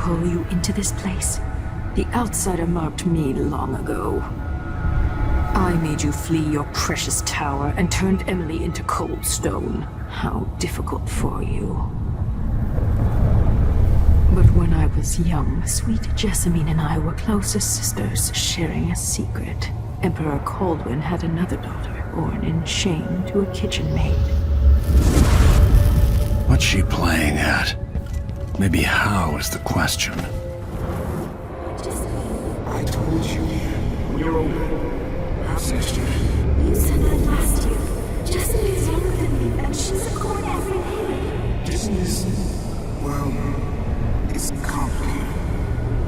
pull you into this place? The outsider marked me long ago. I made you flee your precious tower and turned Emily into cold stone. How difficult for you. But when I was young, sweet Jessamine and I were close as sisters, sharing a secret. Emperor Kaldwin had another daughter, born in shame to a kitchen maid. What's she playing at? Maybe how is the question. I told you, when you're older, perhaps next year. You said that last year. Jessamine is younger than me, and she's a court every day. Disney is, well, it's complicated.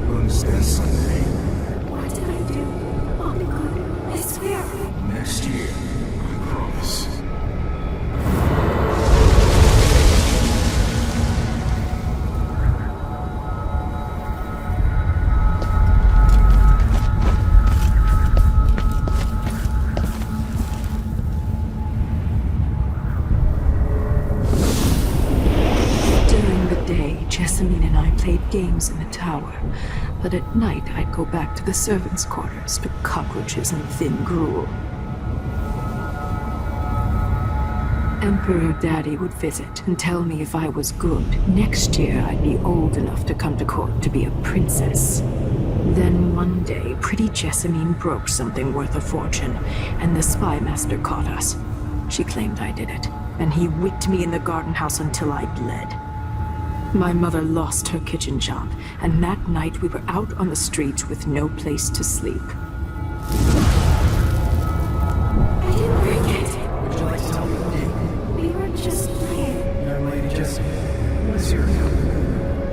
You'll understand someday. What did I do? I'll be good. I swear. Next year, I promise. Jessamine and I played games in the tower, but at night I'd go back to the servants' quarters to cockroaches and thin gruel. Emperor Daddy would visit and tell me if I was good. Next year I'd be old enough to come to court to be a princess. Then one day, pretty Jessamine broke something worth a fortune, and the spy master caught us. She claimed I did it, and he whipped me in the garden house until I bled. My mother lost her kitchen job, and that night we were out on the streets with no place to sleep. I didn't bring it. Would you like to tell me what did? We were just playing. Young lady Jessamine, what is your account?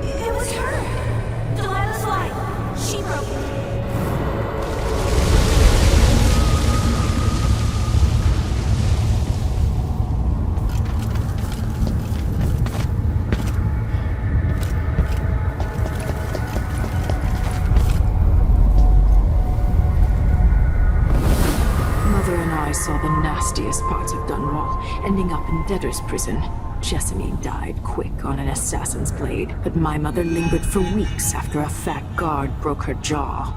It was her. Delilah's line. She broke it. I saw the nastiest parts of Dunwall, ending up in debtor's prison. Jessamine died quick on an assassin's blade, but my mother lingered for weeks after a fat guard broke her jaw.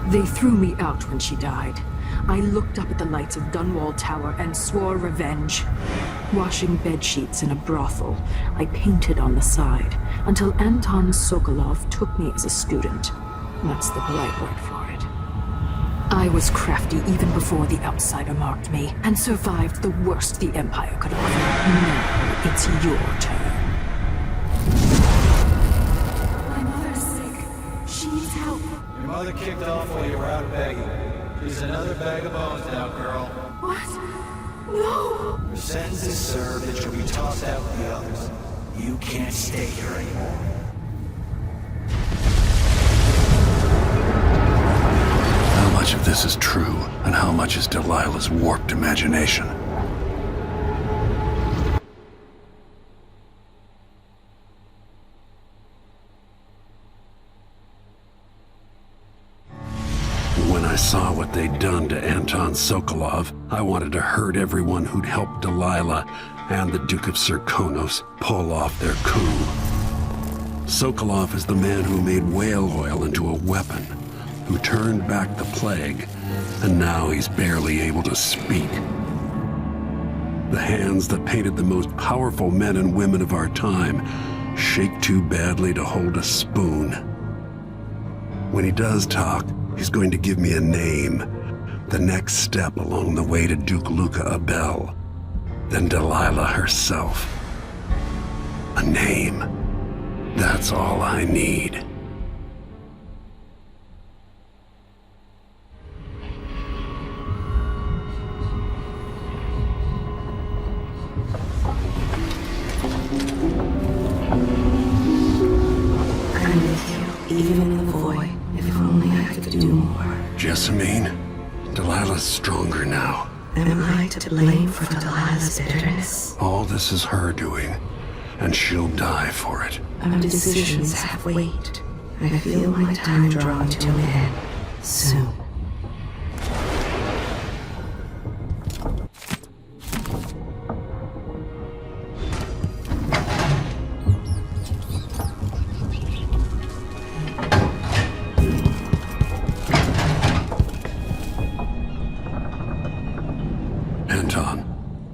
They threw me out when she died. I looked up at the lights of Dunwall Tower and swore revenge. Washing bedsheets in a brothel, I painted on the side, until Anton Sokolov took me as a student. That's the polite word for it. I was crafty even before the outsider marked me, and survived the worst the Empire could offer. Now it's your turn. My mother's sick. She needs help. Your mother kicked off while you were out begging. She's another bag of bones now, girl. What? No! Your sentence is served and you'll be tossed out with the others. You can't stay here anymore. How much of this is true, and how much is Delilah's warped imagination? When I saw what they'd done to Anton Sokolov, I wanted to hurt everyone who'd helped Delilah and the Duke of Serkonos pull off their coup. Sokolov is the man who made whale oil into a weapon, who turned back the plague, and now he's barely able to speak. The hands that painted the most powerful men and women of our time shake too badly to hold a spoon. When he does talk, he's going to give me a name, the next step along the way to Duke Luca Abel, then Delilah herself. A name. That's all I need. I'm with you, even in the void. If only I could do more. Jessamine, Delilah's stronger now. Am I to blame for Delilah's bitterness? All this is her doing, and she'll die for it. Our decisions have weight. I feel my time drawing to an end. Soon. Anton,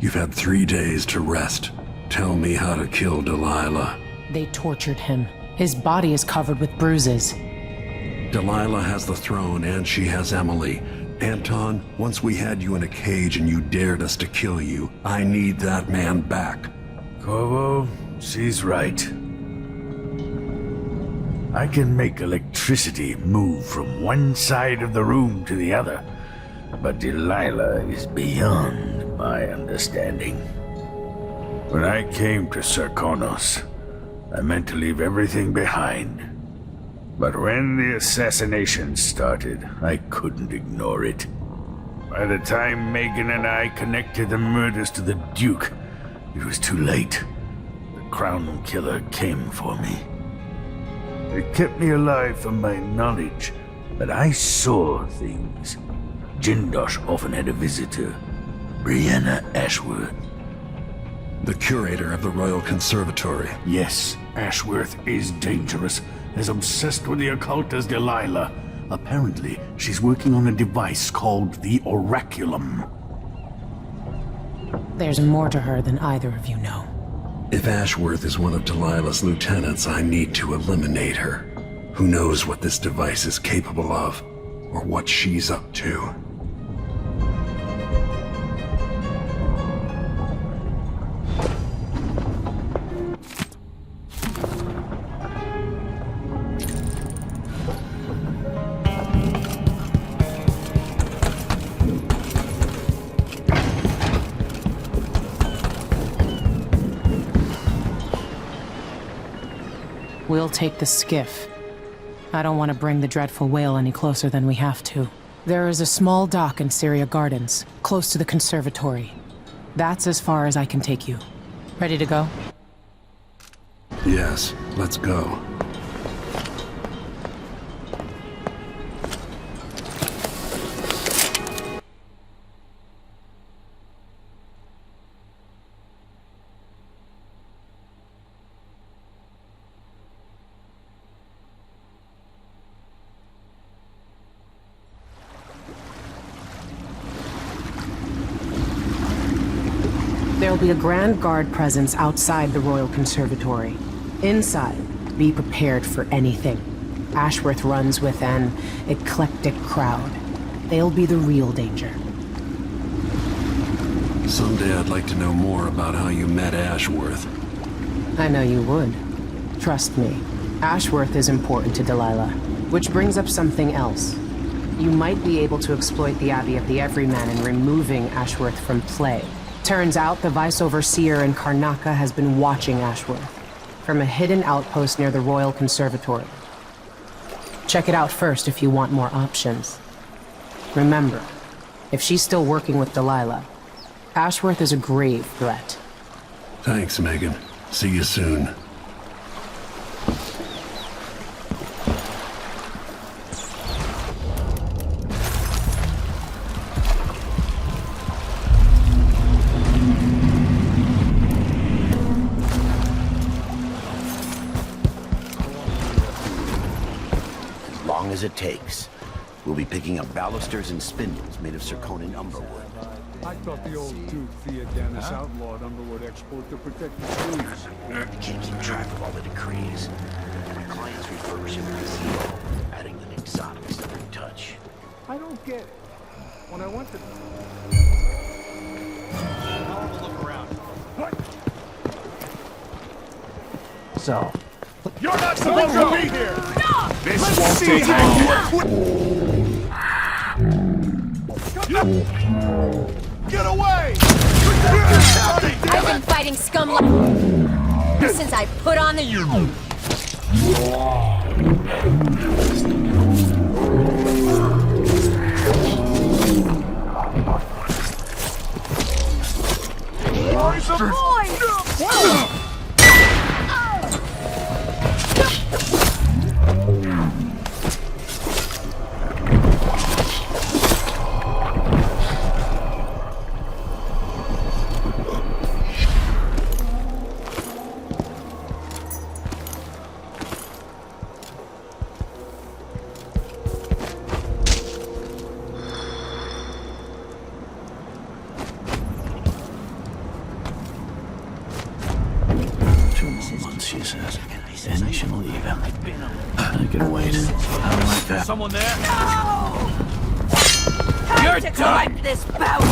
you've had 3 days to rest. Tell me how to kill Delilah. They tortured him. His body is covered with bruises. Delilah has the throne and she has Emily. Anton, once we had you in a cage and you dared us to kill you, I need that man back. Corvo, she's right. I can make electricity move from one side of the room to the other, but Delilah is beyond my understanding. When I came to Serkonos, I meant to leave everything behind. But when the assassination started, I couldn't ignore it. By the time Megan and I connected the murders to the Duke, it was too late. The Crown Killer came for me. It kept me alive from my knowledge, but I saw things. Jindosh often had a visitor, Brianna Ashworth. The curator of the Royal Conservatory. Yes, Ashworth is dangerous, as obsessed with the occult as Delilah. Apparently, she's working on a device called the Oraculum. There's more to her than either of you know. If Ashworth is one of Delilah's lieutenants, I need to eliminate her. Who knows what this device is capable of, or what she's up to. We'll take the skiff. I don't want to bring the dreadful whale any closer than we have to. There is a small dock in Syria Gardens, close to the conservatory. That's as far as I can take you. Ready to go? Yes, let's go. There'll be a Grand Guard presence outside the Royal Conservatory. Inside, be prepared for anything. Ashworth runs with an eclectic crowd. They'll be the real danger. Someday I'd like to know more about how you met Ashworth. I know you would. Trust me, Ashworth is important to Delilah. Which brings up something else. You might be able to exploit the Abbey of the Everyman in removing Ashworth from play. Turns out the Vice Overseer in Karnaca has been watching Ashworth from a hidden outpost near the Royal Conservatory. Check it out first if you want more options. Remember, if she's still working with Delilah, Ashworth is a grave threat. Thanks, Megan. See you soon. As it takes. We'll be picking up balusters and spindles made of zirconin umberwood. I thought the old Duke Theodanis outlawed Umberwood export to protect the trees. You can't keep track of all the decrees. Clients refurbish them with zeal, adding the exotics to their touch. I don't get it. When I went to... I'll have a look around. What? So, You're not supposed to be here! this Let's won't see take how long. Get away! I've been fighting scum since I put on the months, she says. Then she'll leave him. I can wait. I don't like that. Someone there? You're done this bout!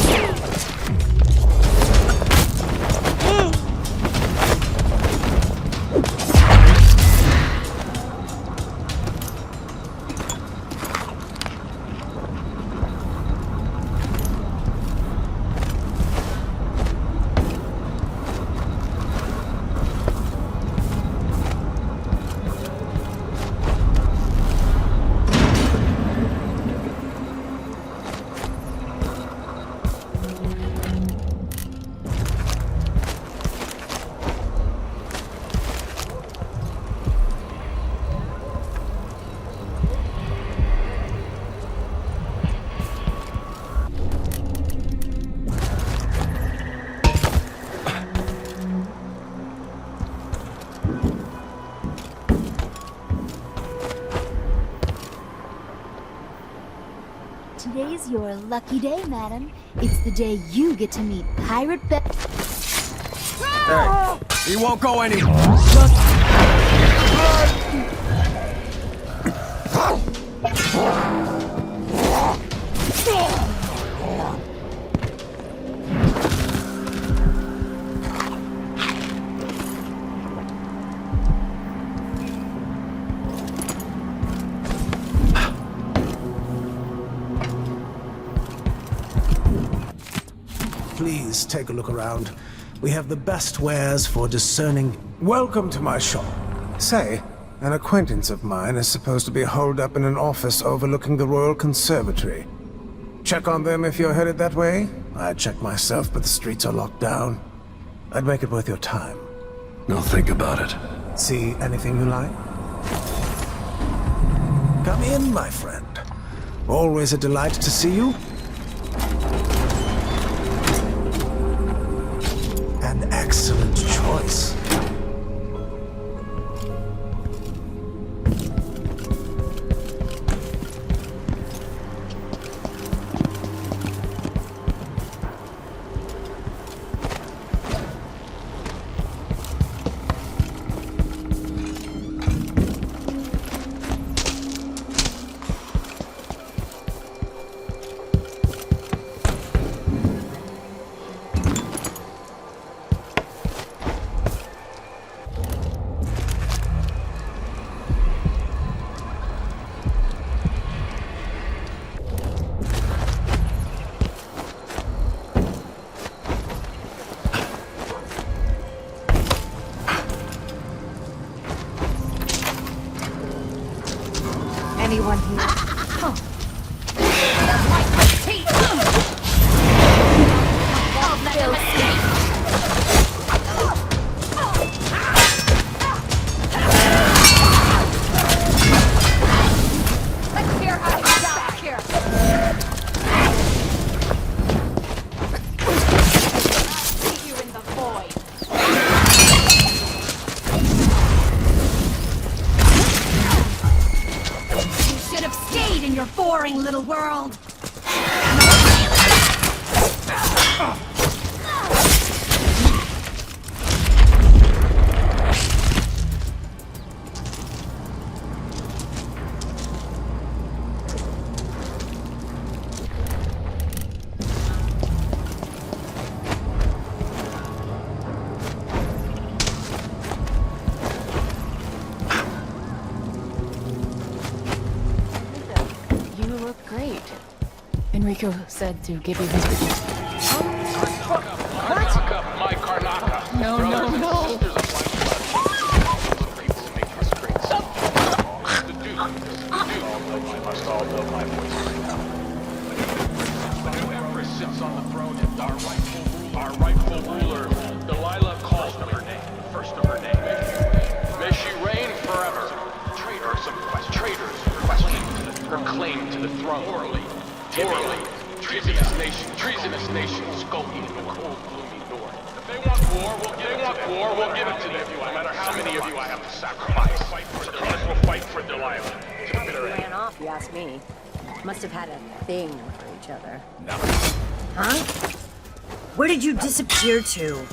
Today's your lucky day, madam. It's the day you get to meet Pirate Hey, he won't go any. Please take a look around. We have the best wares for discerning. Welcome to my shop. Say, an acquaintance of mine is supposed to be holed up in an office overlooking the Royal Conservatory. Check on them if you're headed that way. I'd check myself, but the streets are locked down. I'd make it worth your time. Now think about it. See anything you like? Come in, my friend. Always a delight to see you. An excellent choice. Anyone here? Let's hear how you got back here. See you in the void. Should have stayed in your boring little world. You look great. Enrico said to give you his regards. My Karnaka. No, no, no. Whoever sits on the throne is our rightful ruler. Delilah calls her name, first of her name. May she reign forever. Traitors requesting her claim to the throne. Orally, treasonous nations skulking in the cold, gloomy north. If they want war, we'll give it to them. No matter how many of you I have to sacrifice. We'll fight for Delilah to the bitter end. Ran off, you ask me. Must have had a thing for each other. No. Huh? Where did you disappear to?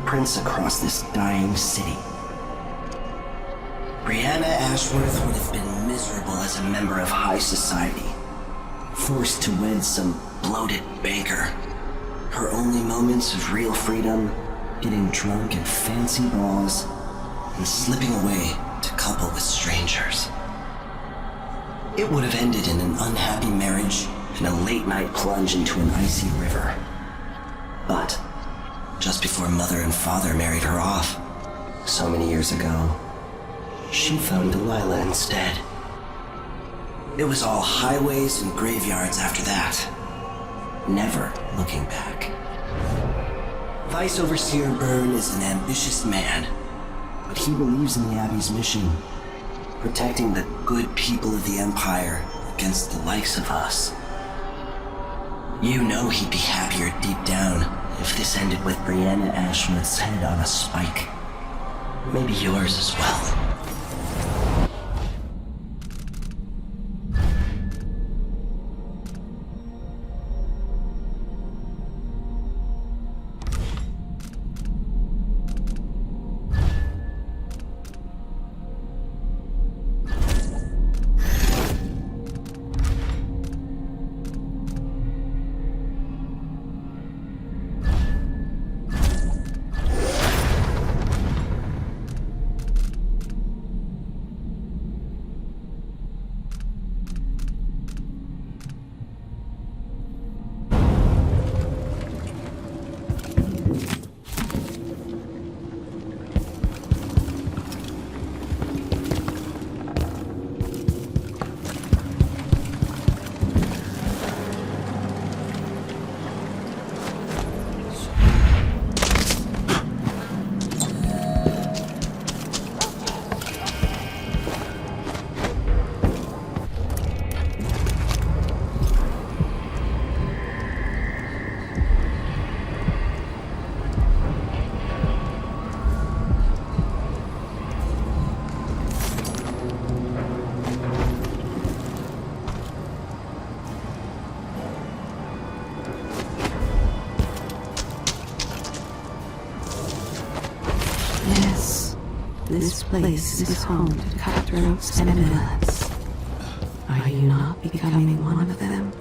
footprints across this dying city. Brianna Ashworth would have been miserable as a member of high society, forced to wed some bloated banker. Her only moments of real freedom, getting drunk at fancy balls, and slipping away to couple with strangers. It would have ended in an unhappy marriage and a late-night plunge into an icy river. But just before Mother and Father married her off, so many years ago, she found Delilah instead. It was all highways and graveyards after that, never looking back. Vice Overseer Byrne is an ambitious man, but he believes in the Abbey's mission, protecting the good people of the Empire against the likes of us. You know he'd be happier deep down if this ended with Brianna Ashworth's head on a spike. Maybe yours as well. This place is home to cutthroats and villains. Are you not becoming one of them?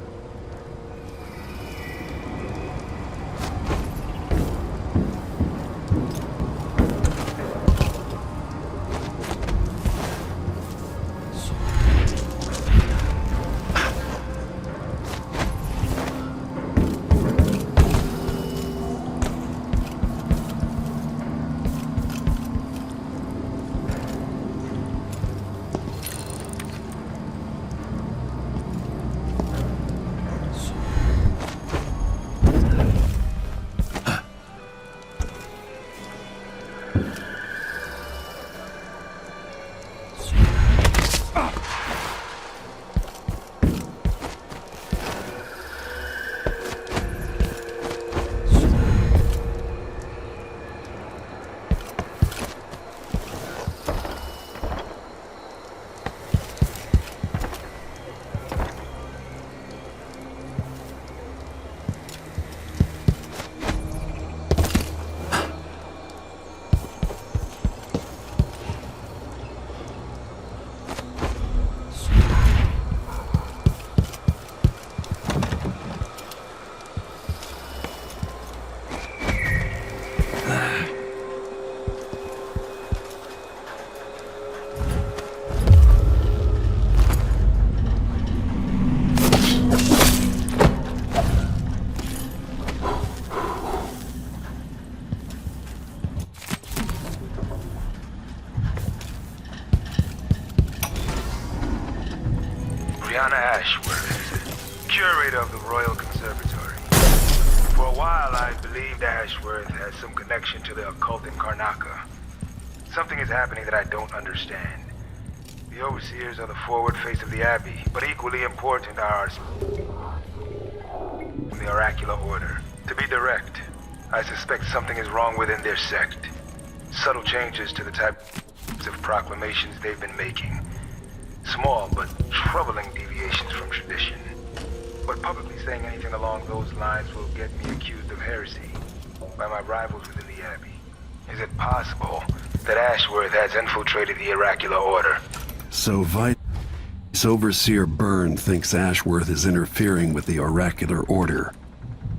Ashworth, curator of the Royal Conservatory. For a while, I believed Ashworth had some connection to the occult in Karnaca. Something is happening that I don't understand. The overseers are the forward face of the Abbey, but equally important are the Oracular Order. To be direct, I suspect something is wrong within their sect. Subtle changes to the types of proclamations they've been making. Small but troubling deviations from tradition. But publicly saying anything along those lines will get me accused of heresy by my rivals within the Abbey. Is it possible that Ashworth has infiltrated the Oracular Order? So Vice Overseer Byrne thinks Ashworth is interfering with the Oracular Order.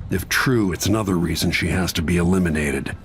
If true, it's another reason she has to be eliminated.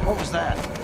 What was that?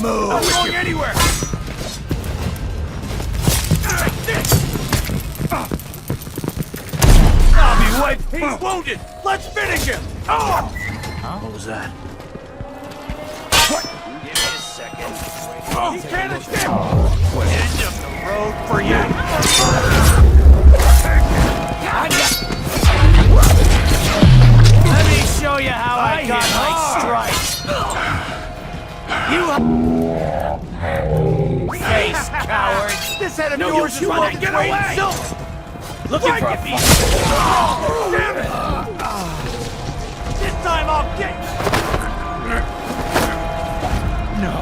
move! Not going anywhere! I'll be wiped! He's wounded! Let's finish him! Oh! What was that? What? Give me a second. He can't escape! End of the road for you! Let me show you how I got my stripes. You face, coward! This head of No, yours you is running get away! away! Silver! Looking for a fight? Damn it! This time I'll get you! No.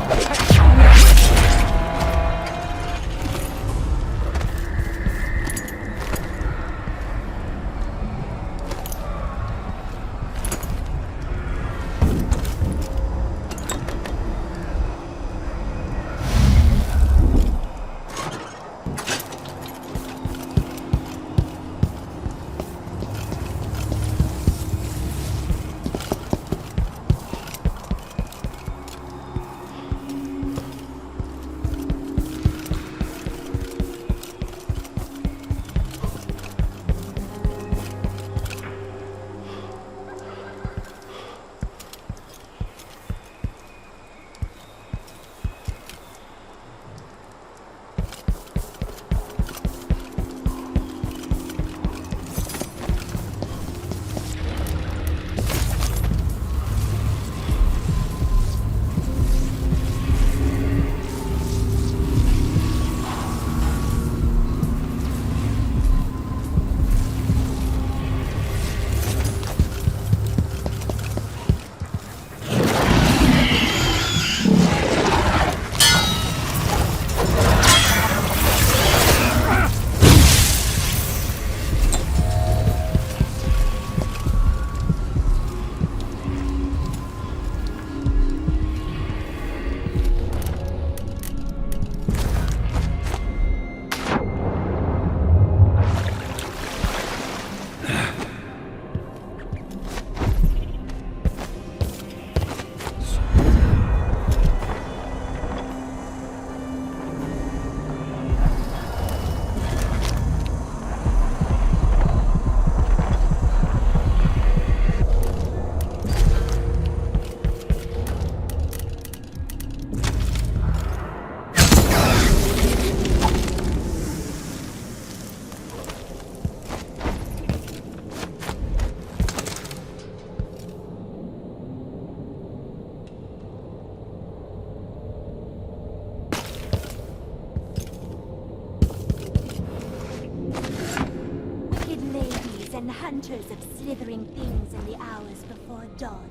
Hunters of slithering things in the hours before dawn.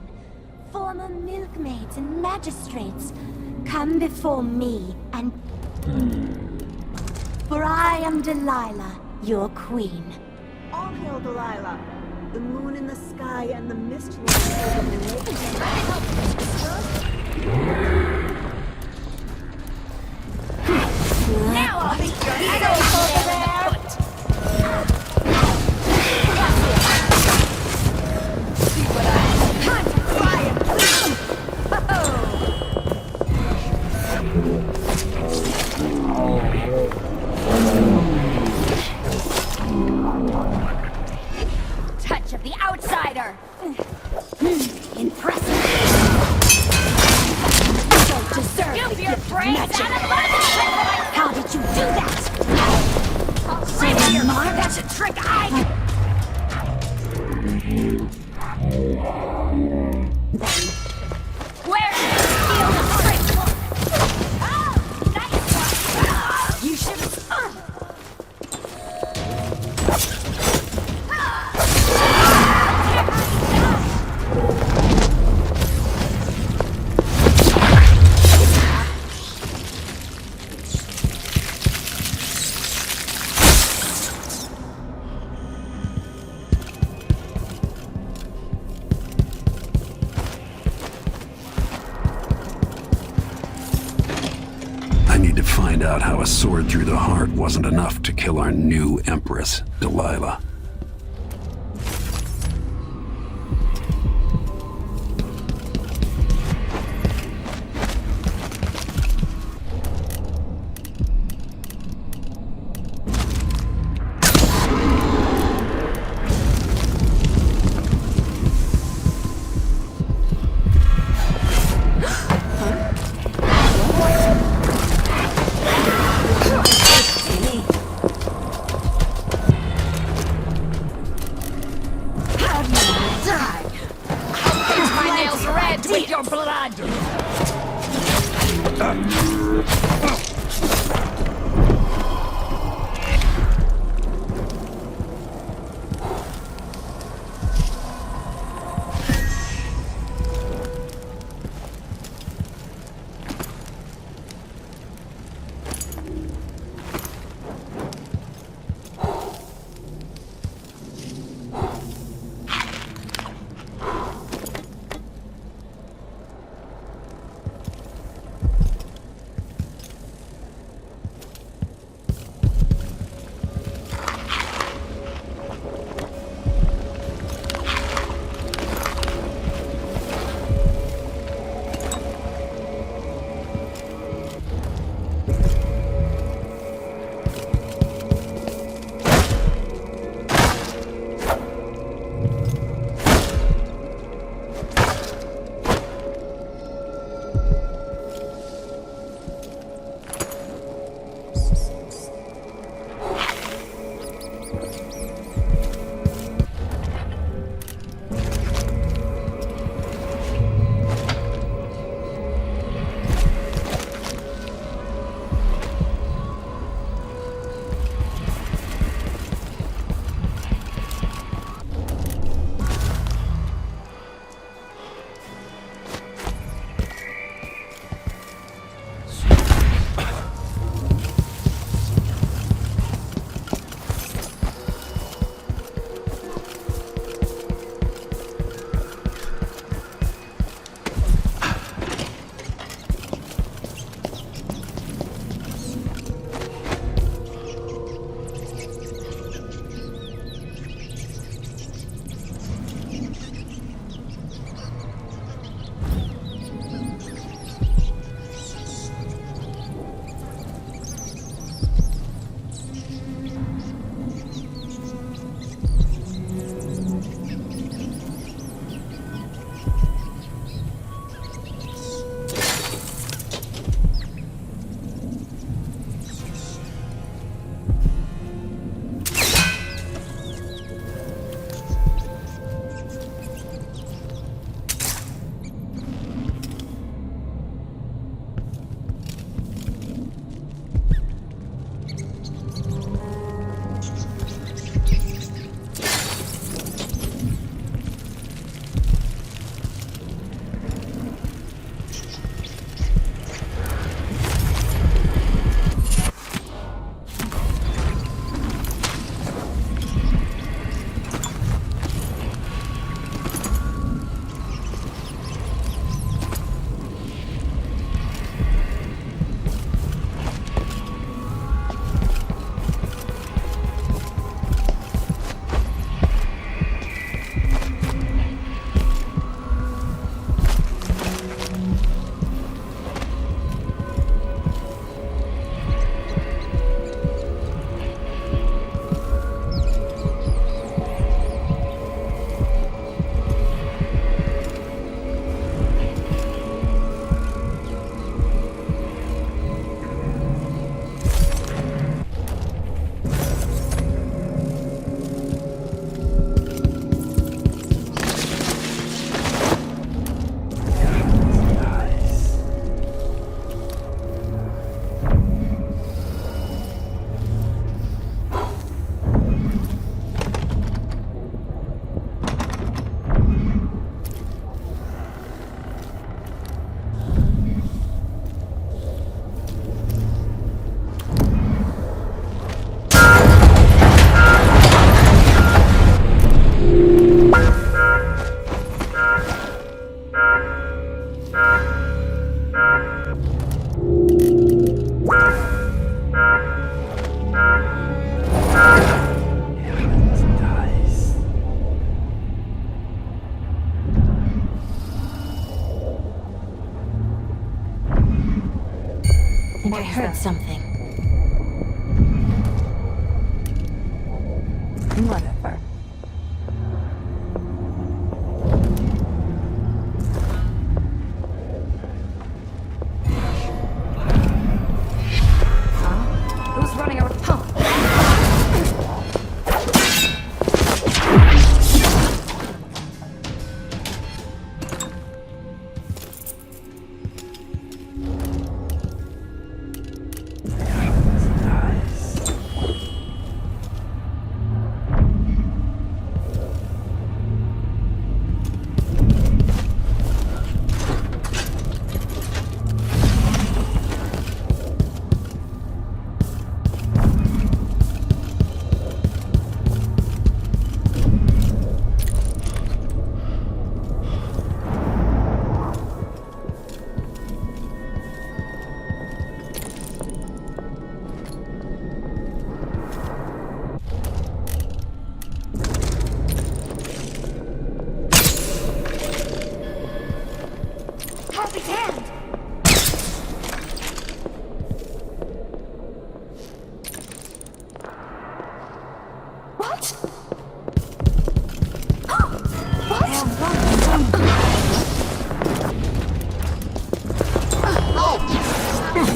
Former milkmaids and magistrates, come before me and... For I am Delilah, your queen. All hail Delilah, the moon in the sky and the mist rolling over the lake. Now I'll be your touch of the outsider. Impressive. You don't deserve the gift of magic. How did you do that? Say your mark. That's a trick I. Where did you steal the trick? Oh, nice one. You should. Find out how a sword through the heart wasn't enough to kill our new empress, Delilah. I heard something. Whatever. Who's running around? Huh.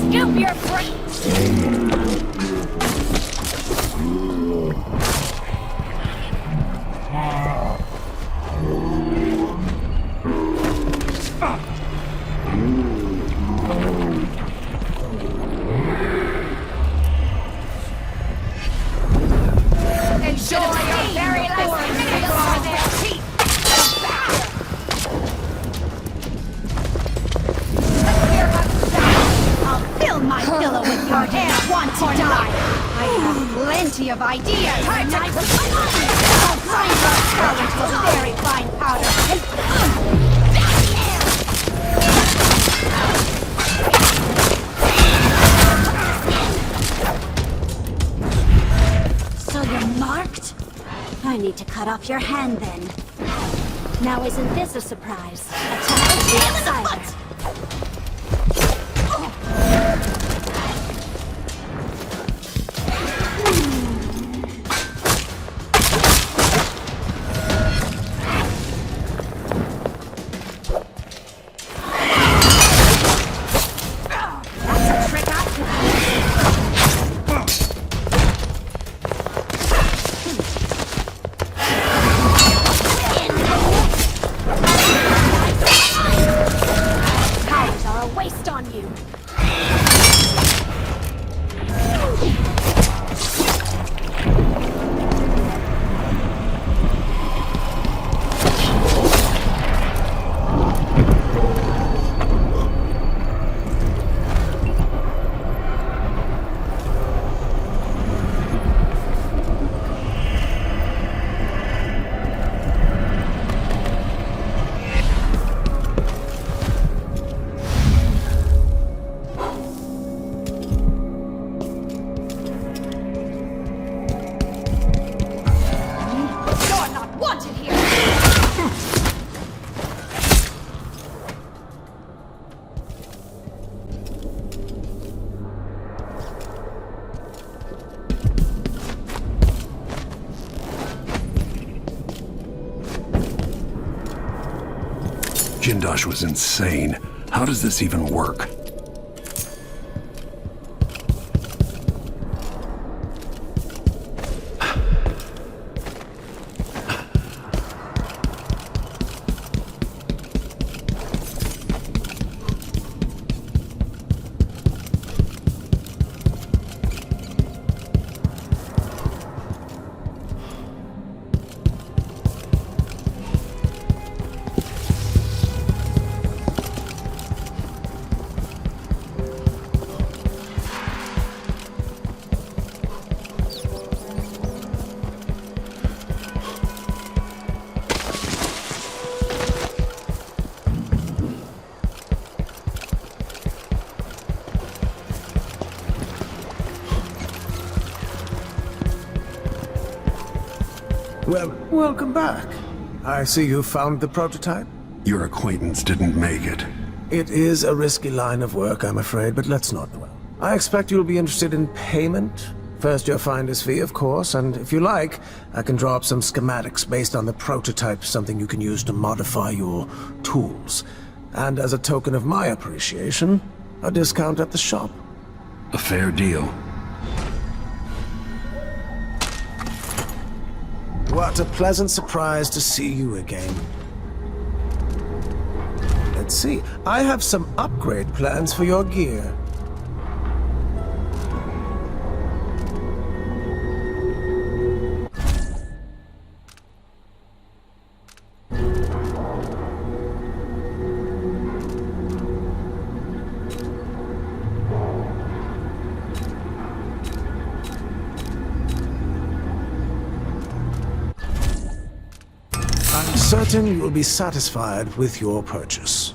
Scoop your brains! Enjoy your very last minute for their teeth! I'll fill my pillow with your hair once or die. I have plenty of ideas. Time to I'll grind your skull into a very fine powder and So you're marked? I need to cut off your hand then. Now isn't this a surprise? A child the outsider. that's a trick I could use. Powers are a waste on you. You're not wanted here. Jindosh was insane. How does this even work? Well, welcome back. I see you found the prototype. Your acquaintance didn't make it. It is a risky line of work, I'm afraid, but let's not dwell. I expect you'll be interested in payment. First your finder's fee, of course, and if you like, I can draw up some schematics based on the prototype, something you can use to modify your tools. And as a token of my appreciation, a discount at the shop. A fair deal. What a pleasant surprise to see you again. Let's see. I have some upgrade plans for your gear. I'm certain you will be satisfied with your purchase.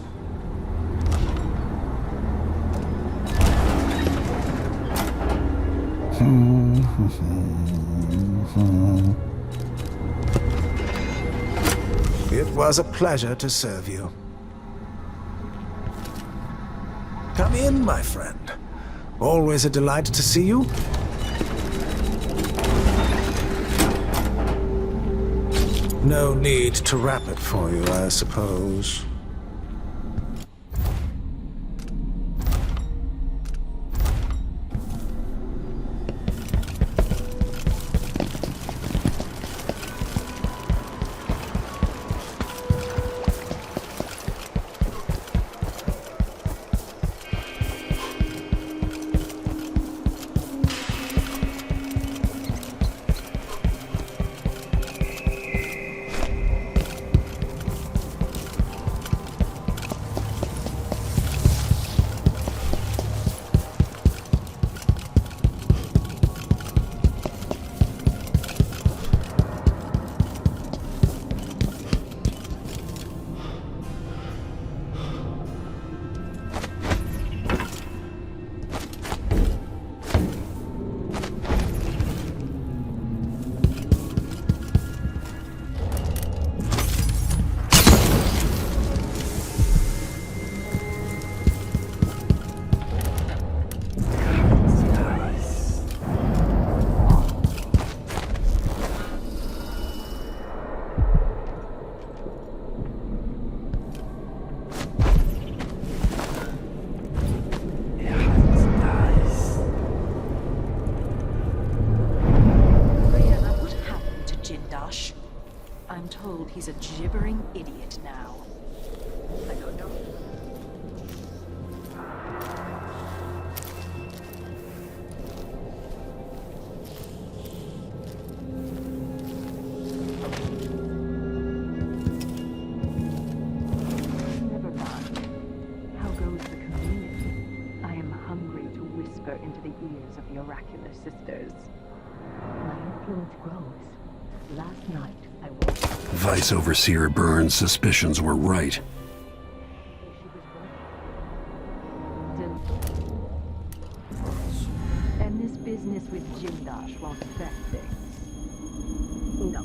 It was a pleasure to serve you. Come in, my friend. Always a delight to see you. No need to wrap it for you, I suppose. He's a gibbering idiot now. I don't know. Never mind. How goes the community? I am hungry to whisper into the ears of the oracular sisters. My influence grows. Last night, I walked... Vice Overseer Burns' suspicions were right. And this business with Jindash won't affect things. No.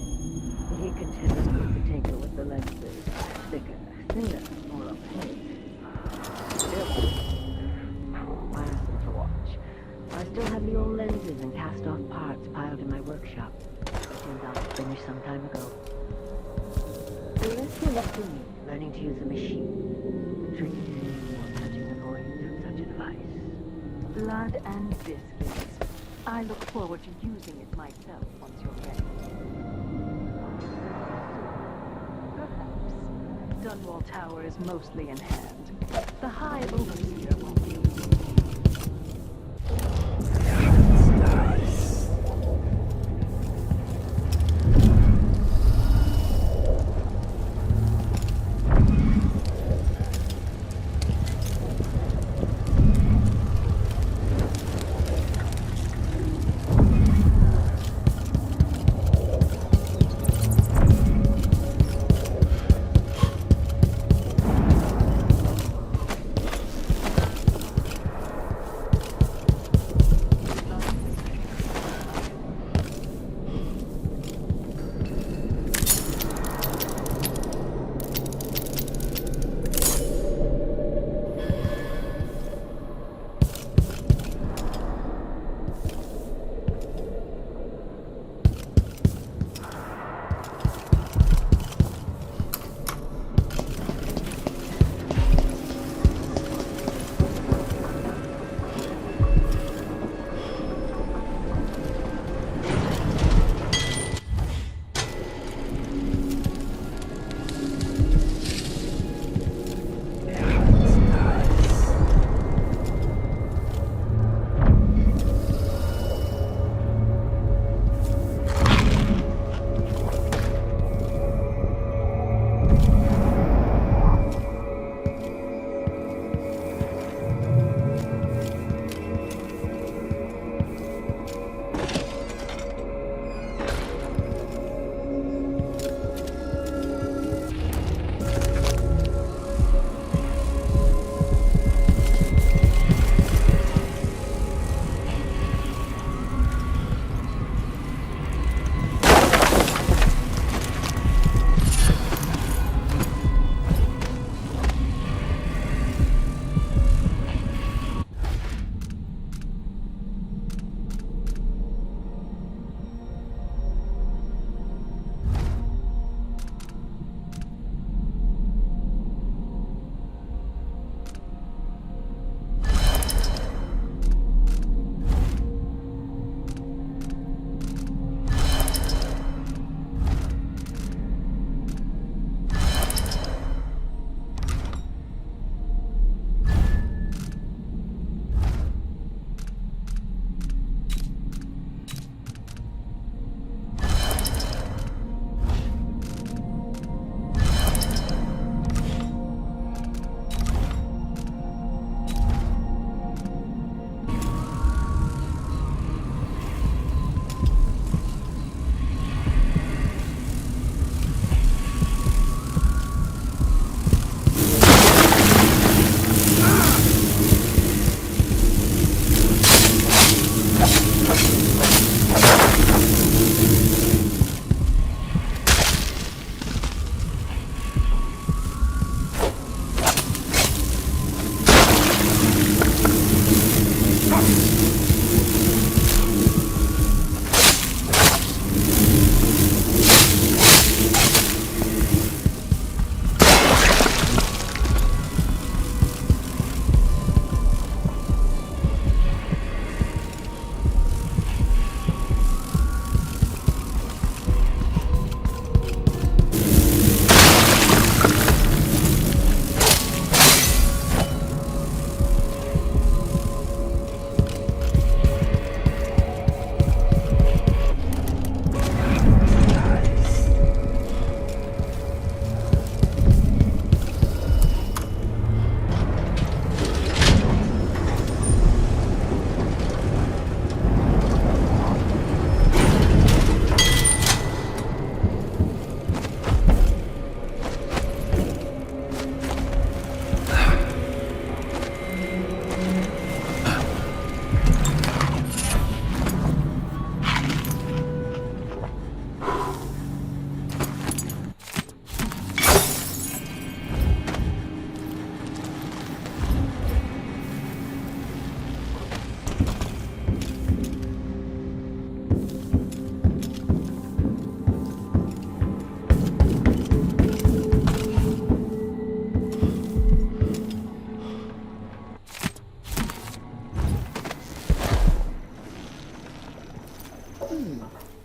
He considers the potato with the lenses thicker, thinner, or opaque. Still, I asked him to watch. I still have the old lenses and cast-off parts piled in my workshop. Jindash finished some time ago. The rest were left to me, learning to use a machine. Tricky or touching the void through such a device. Blood and biscuits. I look forward to using it myself once you're ready. Perhaps. Dunwall Tower is mostly in hand. The High Overseer won't be.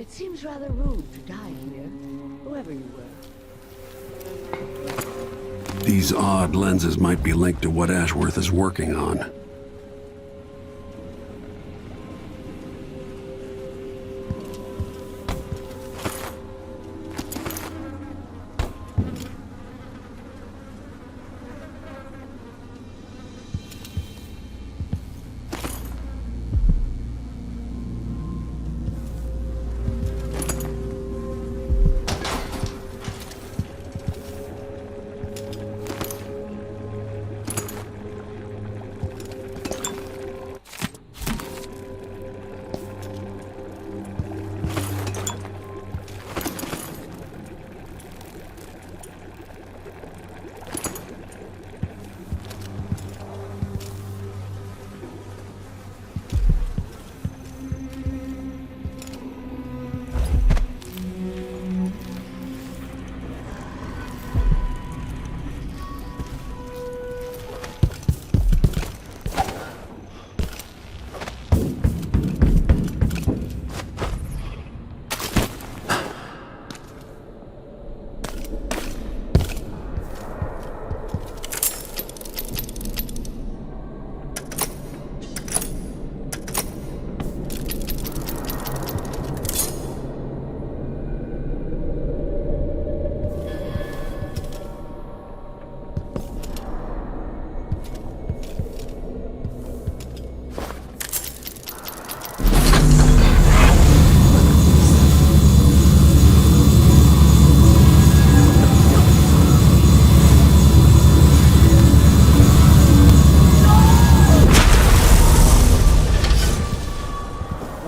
It seems rather rude to die here, whoever you were. These odd lenses might be linked to what Ashworth is working on.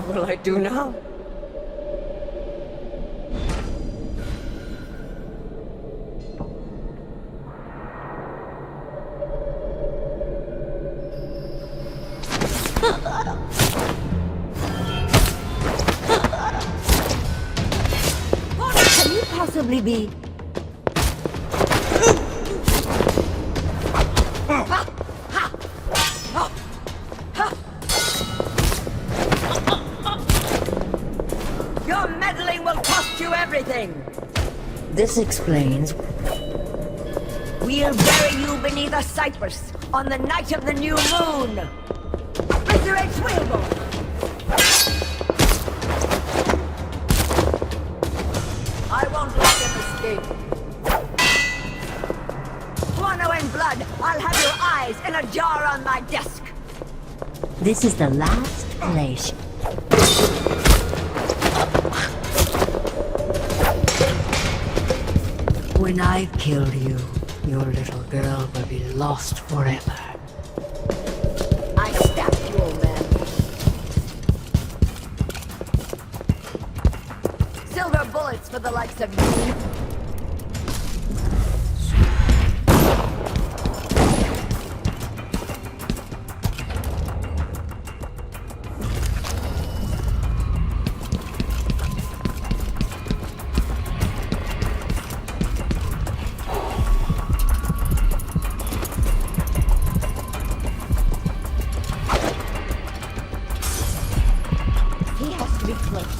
What will I do now? Can you possibly be... Your meddling will cost you everything! This explains... We'll bury you beneath a cypress on the night of the new moon! Resurrect Whalebone! I won't let him escape. Guano and blood, I'll have your eyes in a jar on my desk! This is the last place... When I've killed you, your little girl will be lost forever. I stabbed you, old man. Silver bullets for the likes of you. He has to be close.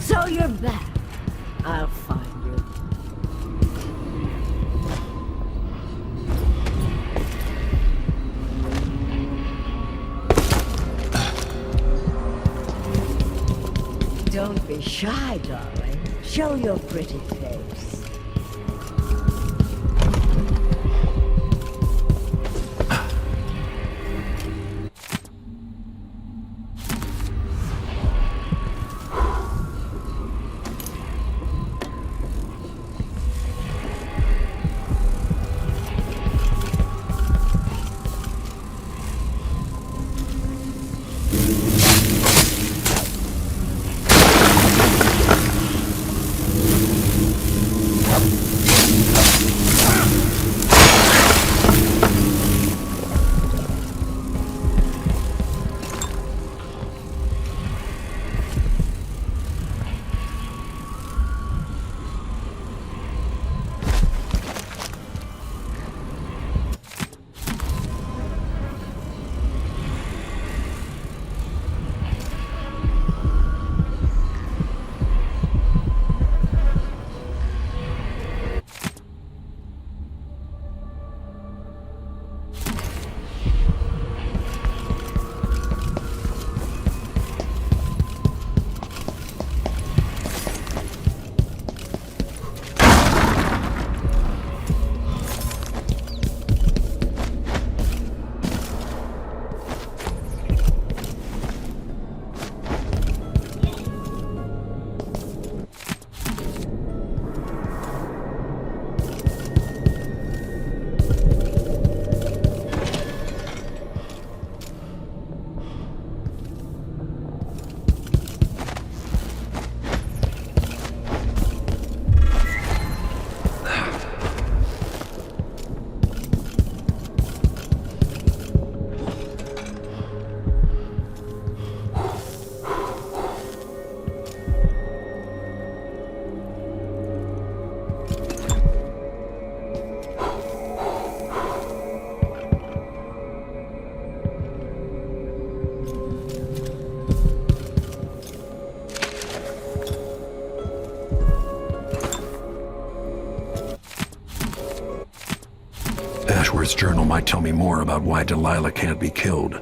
So you're back. I'll find you. Don't be shy, darling. Show your pretty face. Emperor's journal might tell me more about why Delilah can't be killed.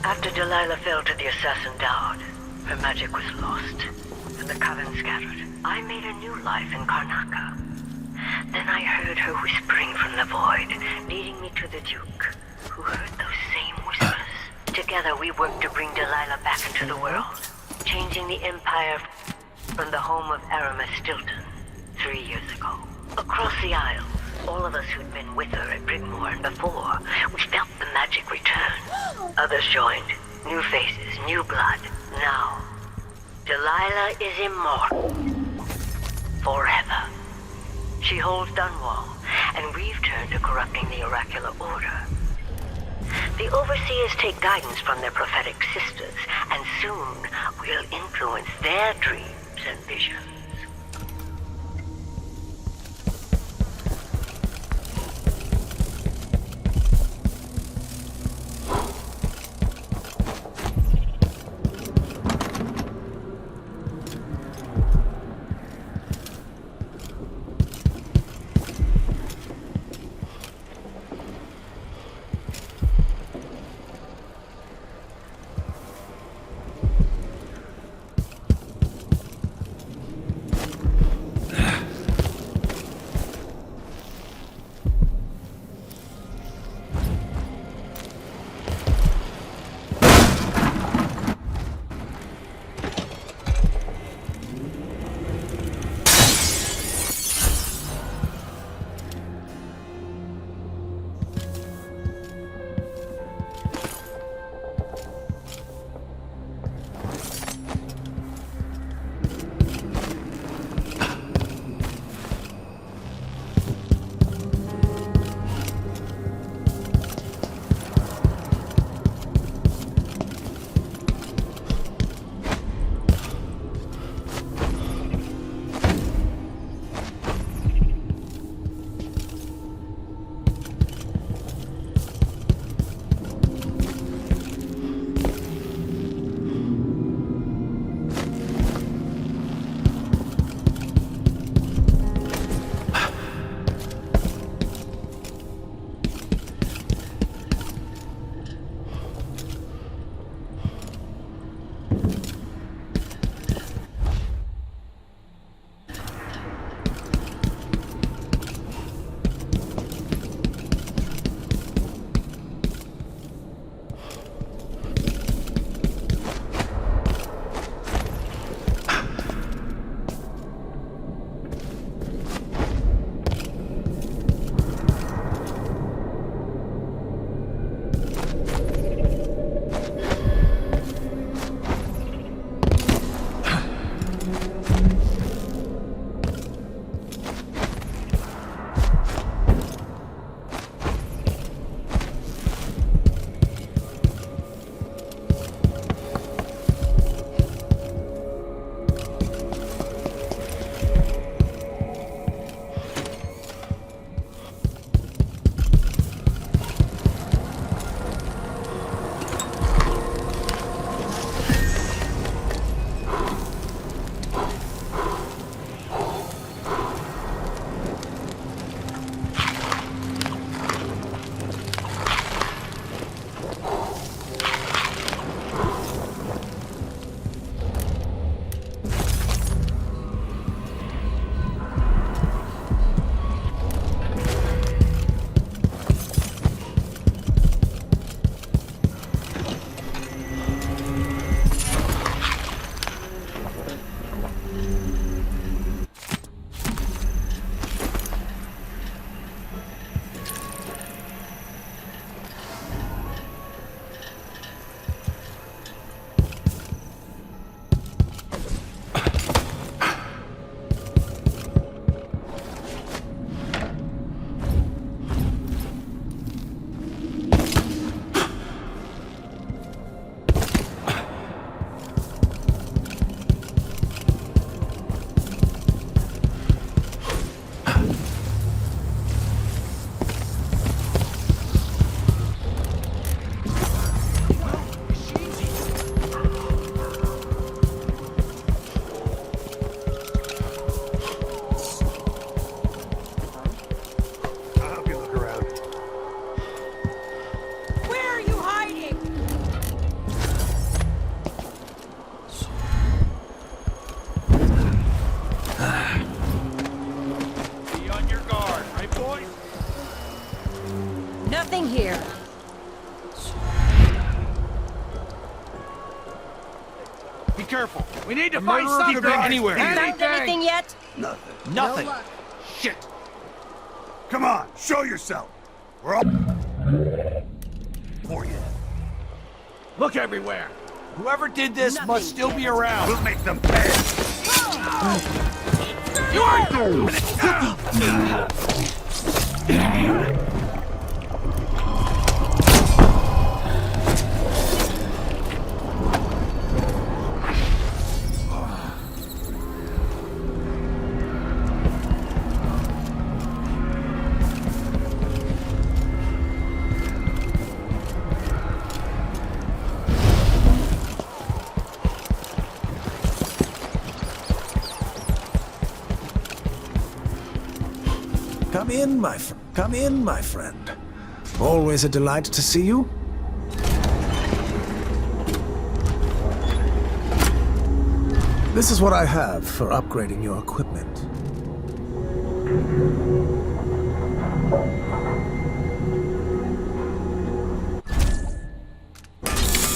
After Delilah fell to the assassin Dowd, her magic was lost, and the coven scattered. I made a new life in Karnaca. Then I heard her whispering from the void, leading me to the Duke, who heard those same whispers. Together we worked to bring Delilah back into the world, changing the Empire from the home of Aramis Stilton 3 years ago. Across the Isle, all of us who'd been with her at Brigmore and before, we felt the magic return. Others joined. New faces, new blood. Now, Delilah is immortal. Forever. She holds Dunwall, and we've turned to corrupting the oracular order. The Overseers take guidance from their prophetic sisters, and soon we'll influence their dreams and visions. Nothing here. Be careful. We need to find something anywhere. Found anything yet? Nothing. No luck. Shit. Come on, show yourself. We're all for you. Look everywhere. Whoever did this must still be around. We'll make them pay. You are. Come in, my friend. Always a delight to see you. This is what I have for upgrading your equipment.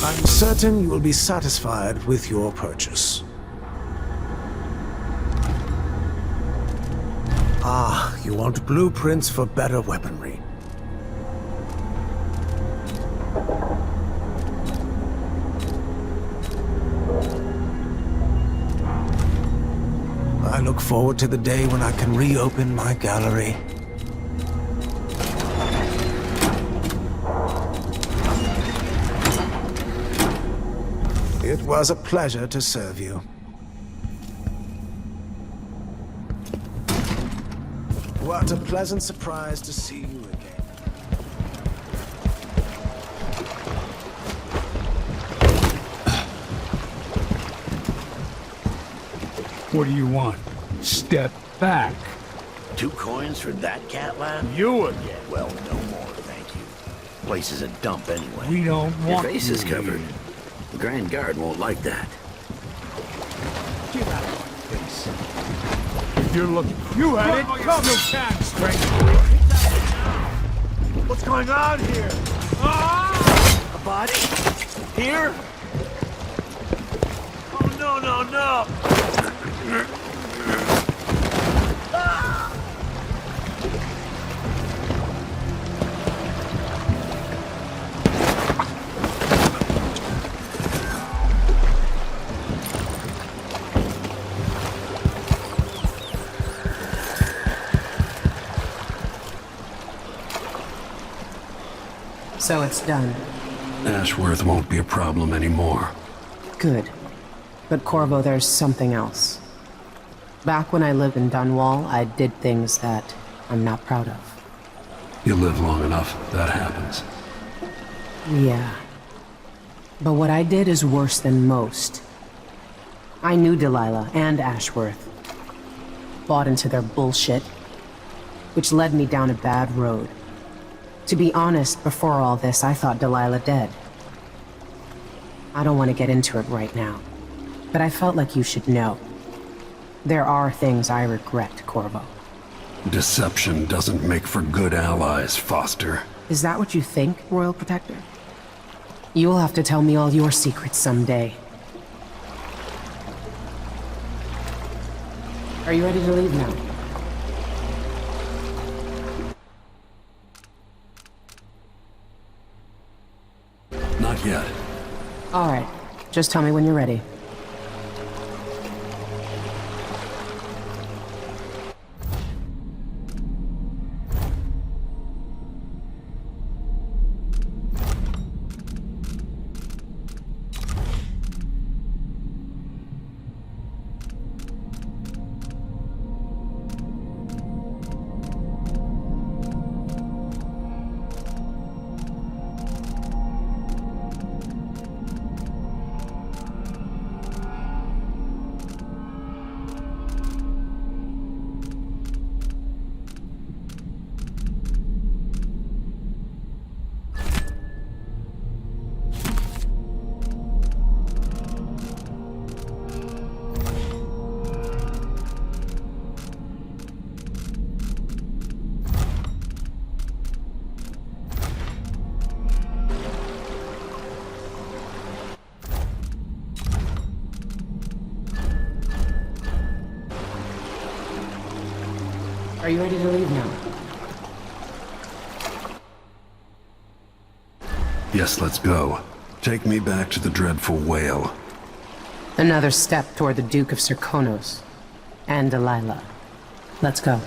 I'm certain you will be satisfied with your purchase. Ah, you want blueprints for better weaponry. I look forward to the day when I can reopen my gallery. It was a pleasure to serve you. What a pleasant surprise to see you again. What do you want? Step back. 2 coins for that cat lab? You again. Well, no more, thank you. Place is a dump anyway. We don't want Your face is you covered. here. The Grand Guard won't like that. Get out of my face. If you're looking... You had it! Come, you can, stranger! What's going on here? A body? Here? Oh, no, no, no! So it's done. Ashworth won't be a problem anymore. Good. But Corvo, there's something else. Back when I lived in Dunwall, I did things that I'm not proud of. You live long enough, that happens. Yeah. But what I did is worse than most. I knew Delilah and Ashworth. Bought into their bullshit, which led me down a bad road. To be honest, before all this, I thought Delilah dead. I don't want to get into it right now, but I felt like you should know. There are things I regret, Corvo. Deception doesn't make for good allies, Foster. Is that what you think, Royal Protector? You will have to tell me all your secrets someday. Are you ready to leave now? Not yet. All right. Just tell me when you're ready. Are you ready to leave now? Yes, let's go. Take me back to the dreadful whale. Another step toward the Duke of Serkonos and Delilah. Let's go.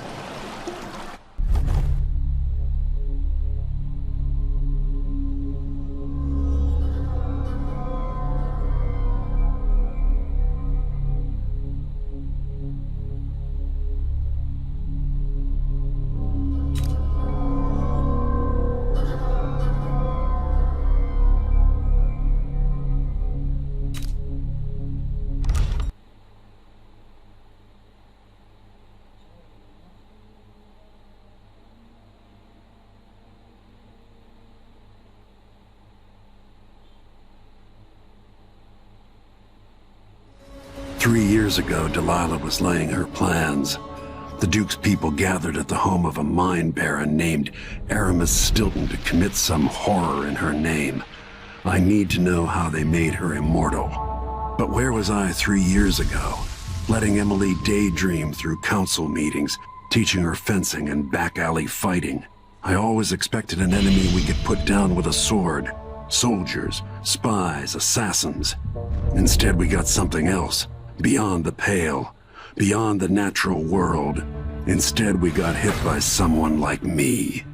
Three years ago, Delilah was laying her plans. The Duke's people gathered at the home of a mine baron named Aramis Stilton to commit some horror in her name. I need to know how they made her immortal. But where was I 3 years ago? Letting Emily daydream through council meetings, teaching her fencing and back-alley fighting. I always expected an enemy we could put down with a sword. Soldiers, spies, assassins. Instead, we got something else. Beyond the pale, beyond the natural world. Instead, we got hit by someone like me.